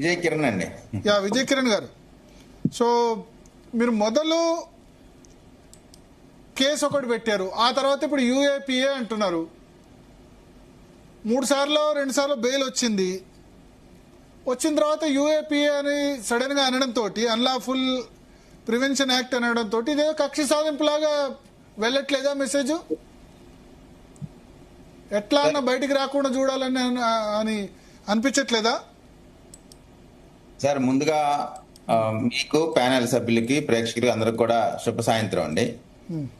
విజయ్ కిరణ్ అండి. విజయ్ కిరణ్ గారు, సో మీరు మొదలు కేసు ఒకటి పెట్టారు, ఆ తర్వాత ఇప్పుడు యూఏపీఏ అంటున్నారు. 2 సార్లు బెయిల్ వచ్చింది. వచ్చిన తర్వాత యూఏపీఏ అని సడన్ గా అనడంతో, అన్లాఫుల్ ప్రివెన్షన్ యాక్ట్ అనడంతో ఇదే కక్ష సాధింపులాగా వెళ్ళట్లేదా మెసేజ్? ఎట్లా అన్న బయటికి రాకుండా చూడాలని అని అనిపించట్లేదా సార్? ముందుగా మీకు ప్యానెల్ సభ్యులకి ప్రేక్షకులకి అందరికి కూడా శుభ సాయంత్రం అండి.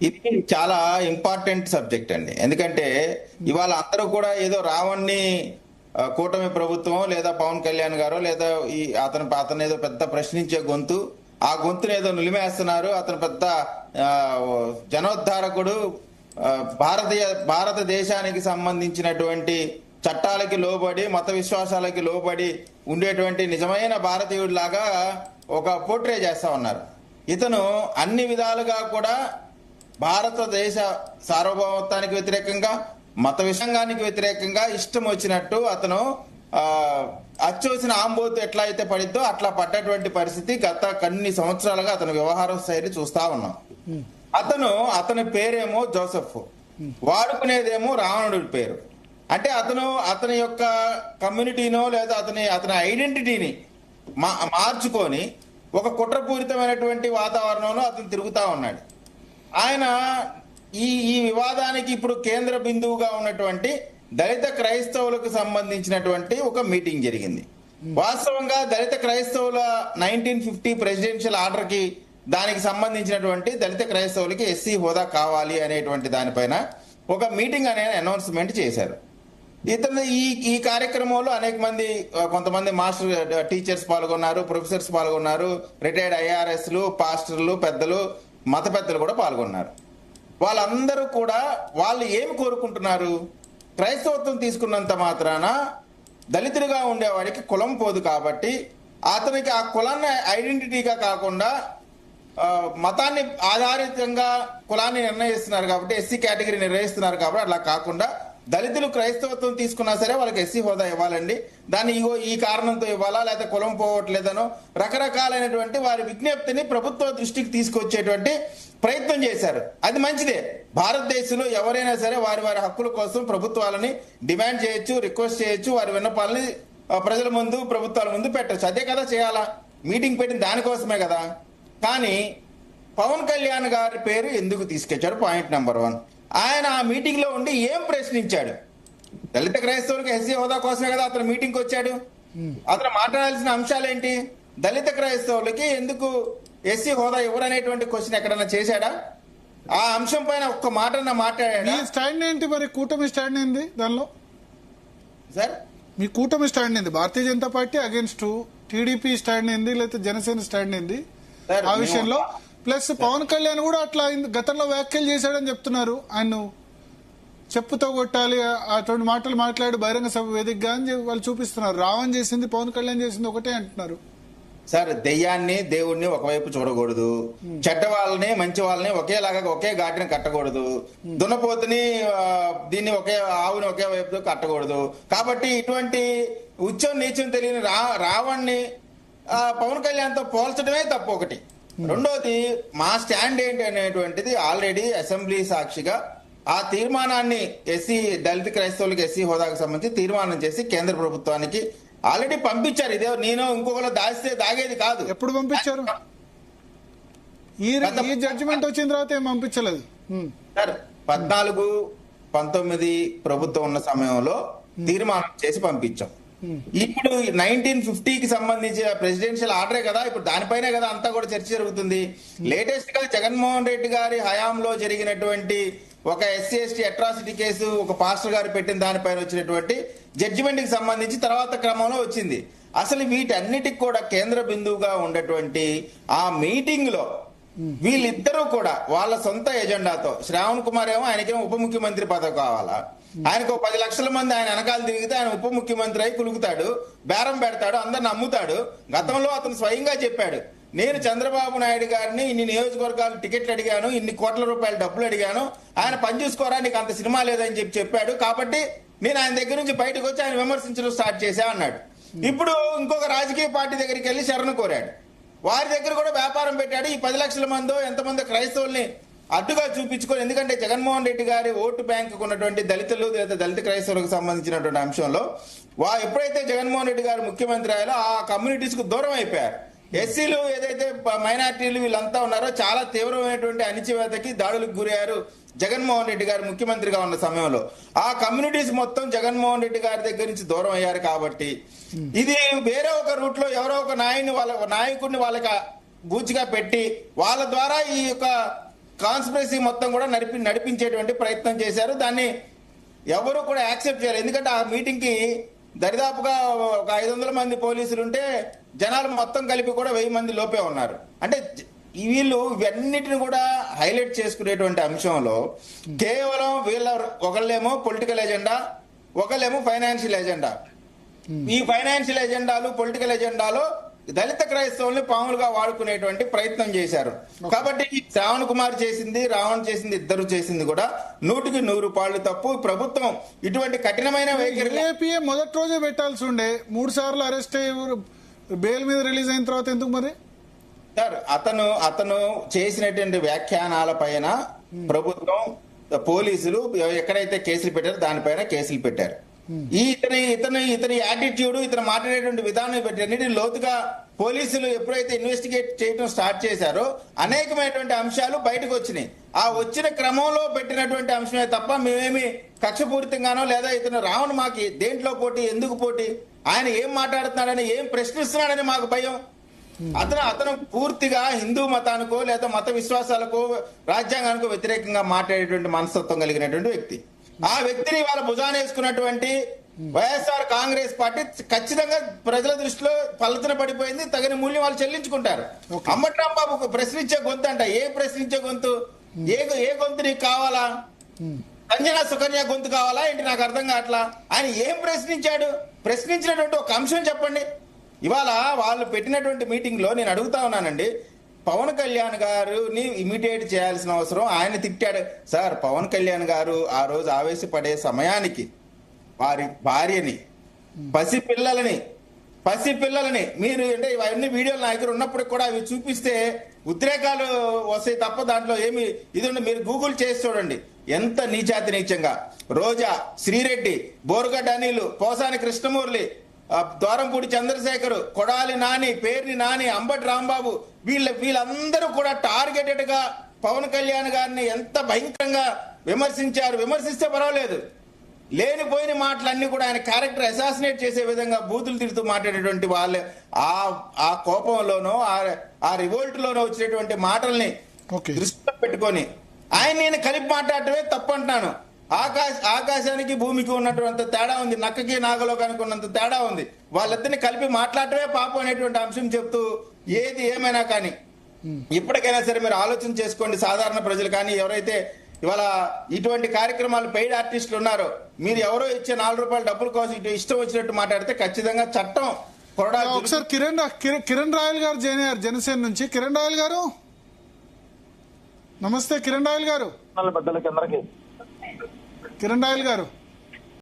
ఇది చాలా ఇంపార్టెంట్ సబ్జెక్ట్ అండి. ఎందుకంటే ఇవాళ అందరూ కూడా ఏదో రావణ్ణి కూటమి ప్రభుత్వం లేదా పవన్ కళ్యాణ్ గారు లేదా అతను ఏదో పెద్ద ప్రశ్నించే గొంతు, ఆ గొంతును ఏదో నిలిమేస్తున్నారు. అతను పెద్ద జనోద్ధారకుడు, భారతదేశానికి సంబంధించినటువంటి చట్టాలకి లోబడి మత విశ్వాసాలకి లోబడి ఉండేటువంటి నిజమైన భారతీయుడిలాగా ఒక పోర్ట్రే చేస్తా ఉన్నారు. ఇతను అన్ని విధాలుగా కూడా భారతదేశ సార్వభౌమత్వానికి వ్యతిరేకంగా, మత విషంగానికి వ్యతిరేకంగా ఇష్టం వచ్చినట్టు అతను అచ్చోసిన ఆంబోతు ఎట్లా అయితే పడిద్దో అట్లా పడ్డటువంటి పరిస్థితి గత కొన్ని సంవత్సరాలుగా అతని వ్యవహార శైలి చూస్తా ఉన్నాం. అతని పేరేమో జోసెఫ్, వాడుకునేదేమో రావణుడి పేరు. అంటే అతని యొక్క కమ్యూనిటీనో లేదా అతని ఐడెంటిటీని మార్చుకొని ఒక కుట్రపూరితమైనటువంటి వాతావరణంలో అతను తిరుగుతా ఉన్నాడు. ఆయన ఈ వివాదానికి ఇప్పుడు కేంద్ర బిందువుగా ఉన్నటువంటి దళిత క్రైస్తవులకు సంబంధించినటువంటి ఒక మీటింగ్ జరిగింది. వాస్తవంగా దళిత క్రైస్తవుల 1950 ప్రెసిడెన్షియల్ ఆర్డర్ కి దానికి సంబంధించినటువంటి దళిత క్రైస్తవులకి ఎస్సీ హోదా కావాలి అనేటువంటి దానిపైన ఒక మీటింగ్ అనే అనౌన్స్మెంట్ చేశారు. ఈ కార్యక్రమంలో అనేక మంది, కొంతమంది మాస్టర్ టీచర్స్ పాల్గొన్నారు, ప్రొఫెసర్స్ పాల్గొన్నారు, రిటైర్డ్ ఐఆర్ఎస్లు, పాస్టర్లు, పెద్దలు, మత పెద్దలు కూడా పాల్గొన్నారు. వాళ్ళందరూ కూడా వాళ్ళు ఏమి కోరుకుంటున్నారు? క్రైస్తవత్వం తీసుకున్నంత మాత్రాన దళితుడిగా ఉండేవాడికి కులం పోదు కాబట్టి అతనికి ఆ కులాన్ని ఐడెంటిటీగా కాకుండా మతాన్ని ఆధారితంగా కులాన్ని నిర్ణయిస్తున్నారు కాబట్టి, ఎస్సీ కేటగిరీ నిర్ణయిస్తున్నారు కాబట్టి అట్లా కాకుండా దళితులు క్రైస్తవత్వం తీసుకున్నా సరే వాళ్ళకి ఎస్సీ హోదా ఇవ్వాలండి, దాన్ని ఈ కారణంతో ఇవ్వాలా, లేకపోతే కులం పోవట్లేదనో రకరకాలైనటువంటి వారి విజ్ఞప్తిని ప్రభుత్వ దృష్టికి తీసుకొచ్చేటువంటి ప్రయత్నం చేశారు. అది మంచిదే. భారతదేశంలో ఎవరైనా సరే వారి హక్కుల కోసం ప్రభుత్వాలని డిమాండ్ చేయొచ్చు, రిక్వెస్ట్ చేయొచ్చు, వారి విన్నపాలని ప్రజల ముందు, ప్రభుత్వాల ముందు పెట్టచ్చు. అదే కదా చేయాలా. మీటింగ్ పెట్టిన దానికోసమే కదా. కానీ పవన్ కళ్యాణ్ గారి పేరు ఎందుకు తీసుకొచ్చాడు? పాయింట్ నెంబర్ 1, ఆయన ఆ మీటింగ్ లో ఉండి ఏం ప్రశ్నించాడు? దళిత క్రైస్తవులకు ఎస్సీ హోదా కోసమే కదా అతను మీటింగ్కి వచ్చాడు. అతను మాట్లాడాల్సిన అంశాలు ఏంటి? దళిత క్రైస్తవులకి ఎందుకు ఎస్సీ హోదా ఇవ్వరనేటువంటి క్వశ్చన్ ఎక్కడన్నా చేశాడా? ఆ అంశం పైన ఒక్క మాట మాట్లాడా? స్టాండ్ ఏంటి మరి? కూటమి స్టాండ్ ఏంది దానిలో సార్? మీ కూటమి స్టాండ్ ఏంది? Bharatiya Janata Party against TDP stand ఏంది, లేకపోతే జనసేన స్టాండ్ ఏంది ఆ విషయంలో? ప్లస్ పవన్ కళ్యాణ్ కూడా అట్లా గతంలో వ్యాఖ్యలు చేశాడని చెప్తున్నారు. ఆయన చెప్పుతో కొట్టాలి అటువంటి మాటలు మాట్లాడి బహిరంగ సభ వేదికగా అని వాళ్ళు చూపిస్తున్నారు. రావణ్ చేసింది, పవన్ కళ్యాణ్ చేసింది ఒకటే అంటున్నారు. సార్, దెయ్యాన్ని దేవుణ్ణి ఒకవైపు చూడకూడదు, చెడ్డ వాళ్ళని మంచి వాళ్ళని ఒకేలాగా ఒకే ఘాటిని కట్టకూడదు, దున్నపోతుని దీన్ని ఆవుని ఒకే వైపు కట్టకూడదు. కాబట్టి ఇటువంటి ఉచ్చం నీచం తెలియని రావణ్ణి పవన్ కళ్యాణ్ తో పోల్చడమే తప్పు ఒకటి. రెండోది, మా స్టాండ్ ఏంటి అనేటువంటిది ఆల్రెడీ అసెంబ్లీ సాక్షిగా ఆ తీర్మానాన్ని దళిత క్రైస్తవులకు ఎస్సీ హోదాకు సంబంధించి తీర్మానం చేసి కేంద్ర ప్రభుత్వానికి ఆల్రెడీ పంపించారు. ఇదే నేను ఇంకొకరు దాస్తే దాగేది కాదు. ఎప్పుడు పంపించారు? ఈ జడ్జిమెంట్ వచ్చిన తర్వాత ఏం పంపించలేదు సార్. 14, 19 ప్రభుత్వం ఉన్న సమయంలో తీర్మానం చేసి పంపించాం. ఇప్పుడు 1950కి సంబంధించిన ప్రెసిడెన్షియల్ ఆర్డరే కదా, ఇప్పుడు దానిపైనే కదా అంతా కూడా చర్చ జరుగుతుంది. లేటెస్ట్ గా జగన్మోహన్ రెడ్డి గారి హయాంలో జరిగినటువంటి ఒక ఎస్సీ ఎస్టీ అట్రాసిటీ కేసు ఒక పాస్టర్ గారు పెట్టిన దానిపైన వచ్చినటువంటి జడ్జిమెంట్ కి సంబంధించి తర్వాత క్రమంలో వచ్చింది. అసలు వీటన్నిటికి కూడా కేంద్ర బిందువుగా ఉన్నటువంటి ఆ మీటింగ్ లో వీళ్ళిద్దరూ కూడా వాళ్ళ సొంత ఎజెండాతో, శ్రావణ్ కుమార్ ఏమో ఆయనకేమో ఉప ముఖ్యమంత్రి పదవి కావాలా, ఆయనకు 10 లక్షల మంది ఆయన వెనకాల తిరిగితే ఆయన ఉప ముఖ్యమంత్రి అయి కులుగుతాడు, బేరం పెడతాడు, అందరిని నమ్ముతాడు. గతంలో అతను స్వయంగా చెప్పాడు, నేను చంద్రబాబు నాయుడు గారిని ఇన్ని నియోజకవర్గాలు టికెట్లు అడిగాను, ఇన్ని కోట్ల రూపాయల డబ్బులు అడిగాను, ఆయన పని చూసుకోరా, నీకు అంత సినిమా లేదని చెప్పాడు, కాబట్టి నేను ఆయన దగ్గర నుంచి బయటకు వచ్చి ఆయన విమర్శించడం స్టార్ట్ చేశా అన్నాడు. ఇప్పుడు ఇంకొక రాజకీయ పార్టీ దగ్గరికి వెళ్ళి శరణు కోరాడు. వారి దగ్గర కూడా వ్యాపారం పెట్టాడు. ఈ 10 లక్షల మందో ఎంతమంది క్రైస్తవుల్ని అడ్డుగా చూపించుకొని, ఎందుకంటే జగన్మోహన్ రెడ్డి గారి ఓటు బ్యాంకు ఉన్నటువంటి దళితులు లేదా దళిత క్రైస్తవులకు సంబంధించినటువంటి అంశంలో ఎప్పుడైతే జగన్మోహన్ రెడ్డి గారు ముఖ్యమంత్రి అయ్యారో ఆ కమ్యూనిటీస్ కు దూరం అయిపోయారు. ఎస్సీలు ఏదైతే మైనార్టీలు వీళ్ళంతా ఉన్నారో చాలా తీవ్రమైనటువంటి అణిచివేతకి దాడులకు గురయ్యారు జగన్మోహన్ రెడ్డి గారు ముఖ్యమంత్రిగా ఉన్న సమయంలో. ఆ కమ్యూనిటీస్ మొత్తం జగన్మోహన్ రెడ్డి గారి దగ్గర నుంచి దూరం అయ్యారు. కాబట్టి ఇది వేరే ఒక రూట్ లో ఎవరో ఒక నాయకుడిని వాళ్ళకి బూచిగా పెట్టి వాళ్ళ ద్వారా ఈ యొక్క కాన్స్పిరసీ మొత్తం కూడా నడిపించేటువంటి ప్రయత్నం చేశారు. దాన్ని ఎవరు కూడా యాక్సెప్ట్ చేయాలి. ఎందుకంటే ఆ మీటింగ్ కి దరిదాపుగా ఒక 500 మంది పోలీసులు ఉంటే జనాలు మొత్తం కలిపి కూడా 1000 మంది లోపే ఉన్నారు. అంటే వీళ్ళు ఇవన్నిటిని కూడా హైలైట్ చేసుకునేటువంటి అంశంలో కేవలం ఒకళ్ళేమో పొలిటికల్ ఎజెండా, ఒకళ్ళేమో ఫైనాన్షియల్ ఎజెండా. ఈ ఫైనాన్షియల్ ఎజెండాలు, పొలిటికల్ ఎజెండాలో దళిత క్రైస్తవుల్ని పాములుగా వాడుకునేటువంటి ప్రయత్నం చేశారు. కాబట్టి శ్రావణ్ కుమార్ చేసింది, రావణ్ చేసింది, ఇద్దరు చేసింది కూడా 100కి 100 పాళ్ళు తప్పు. ప్రభుత్వం ఇటువంటి కఠినమైన వైఖరి మొదటి రోజే పెట్టాల్సి ఉండే. 3 సార్లు అరెస్ట్ అయ్యి బెయిల్ మీద రిలీజ్ అయిన తర్వాత ఎందుకు మరి? సార్ అతను చేసినటువంటి వ్యాఖ్యానాల పైన ప్రభుత్వం, పోలీసులు ఎక్కడైతే కేసులు పెట్టారో దానిపైన కేసులు పెట్టారు. ఇతని యాటిట్యూడ్, ఇతను మాట్లాడేటువంటి విధానం బట్టి లోతుగా పోలీసులు ఎప్పుడైతే ఇన్వెస్టిగేట్ చేయడం స్టార్ట్ చేశారో అనేకమైనటువంటి అంశాలు బయటకు వచ్చినాయి. ఆ వచ్చిన క్రమంలో పెట్టినటువంటి అంశమే తప్ప మేమేమి కక్షపూరితంగానో లేదా ఇతను రావణ్ మాకి దేంట్లో పోటీ, ఎందుకు పోటీ, ఆయన ఏం మాట్లాడుతున్నాడని, ఏం ప్రశ్నిస్తున్నాడని మాకు భయం. అతను పూర్తిగా హిందూ మతానికో లేదా మత విశ్వాసాలకో రాజ్యాంగానికో వ్యతిరేకంగా మాట్లాడేటువంటి మనస్తత్వం కలిగినటువంటి వ్యక్తి. ఆ వ్యక్తిని వాళ్ళ భుజాన వేసుకున్నటువంటి వైఎస్ఆర్ కాంగ్రెస్ పార్టీ ఖచ్చితంగా ప్రజల దృష్టిలో పల్లతిన పడిపోయింది. తగిన మూల్యం వాళ్ళు చెల్లించుకుంటారు. అంబటి రాంబాబు ప్రశ్నించే గొంతు అంట. ఏ ప్రశ్నించే గొంతు? ఏ గొంతు నీకు కావాలా? సంజన సుకన్య గొంతు కావాలా ఏంటి? నాకు అర్థం కావట్లా. ఆయన ఏం ప్రశ్నించాడు? ప్రశ్నించినటువంటి ఒక అంశం చెప్పండి. ఇవాళ వాళ్ళు పెట్టినటువంటి మీటింగ్ లో నేను అడుగుతా ఉన్నానండి, పవన్ కళ్యాణ్ గారుని ఇమిటేట్ చేయాల్సిన అవసరం, ఆయన తిట్టాడు. సార్, పవన్ కళ్యాణ్ గారు ఆ రోజు ఆవేశపడే సమయానికి వారి భార్యని, పసిపిల్లలని మీరు అంటే ఇవన్నీ వీడియోలు నా దగ్గర ఉన్నప్పుడు కూడా అవి చూపిస్తే ఉద్రేకాలు వస్తాయి తప్ప దాంట్లో ఏమి ఇది ఉండదు. మీరు గూగుల్ చేసి చూడండి ఎంత నీచాతి నీచంగా. రోజా, శ్రీరెడ్డి, బోరుగడ్డ అనిలు, పోసాని కృష్ణమూర్లి, ద్వారంపూడి చంద్రశేఖర్, కొడాలి నాని, పేర్ని నాని, అంబటి రాంబాబు వీళ్ళందరూ కూడా టార్గెటెడ్ గా పవన్ కళ్యాణ్ గారిని ఎంత భయంకరంగా విమర్శించారు. విమర్శిస్తే పర్వాలేదు, లేనిపోయిన మాటలన్నీ కూడా ఆయన క్యారెక్టర్ అసాసినేట్ చేసే విధంగా బూతులు తిడుతూ మాట్లాడేటువంటి వాళ్ళే ఆ కోపంలోనో ఆ రివోల్ట్ లోనో వచ్చినటువంటి మాటల్ని దృష్టిలో పెట్టుకొని నేను కలిపి మాట్లాడటమే తప్పు అంటున్నాను. ఆకాశానికి భూమికి ఉన్నటువంటి తేడా ఉంది, నక్కకి నాగలోకానికి ఉన్నంత తేడా ఉంది. వాళ్ళిద్దరిని కలిపి మాట్లాడటమే పాపం అనేటువంటి అంశం చెప్తూ ఏది ఏమైనా కానీ ఇప్పటికైనా సరే మీరు ఆలోచన చేసుకోండి. సాధారణ ప్రజలు కానీ ఎవరైతే ఇవాళ ఇటువంటి కార్యక్రమాలు పెయిడ్ ఆర్టిస్టులు ఉన్నారో, మీరు ఎవరో ఇచ్చే 4 రూపాయల డబ్బుల కోసం ఇటు ఇష్టం వచ్చినట్టు మాట్లాడితే ఖచ్చితంగా చట్టం కొరడా. ఒకసారి కిరణ్ రాయల్ గారు జాయిన్ అయ్యారు జనసేన నుంచి. కిరణ్ రాయల్ గారు నమస్తే. కిరణ్ రాయల్ గారు, కిరణ్ రాయల్ గారు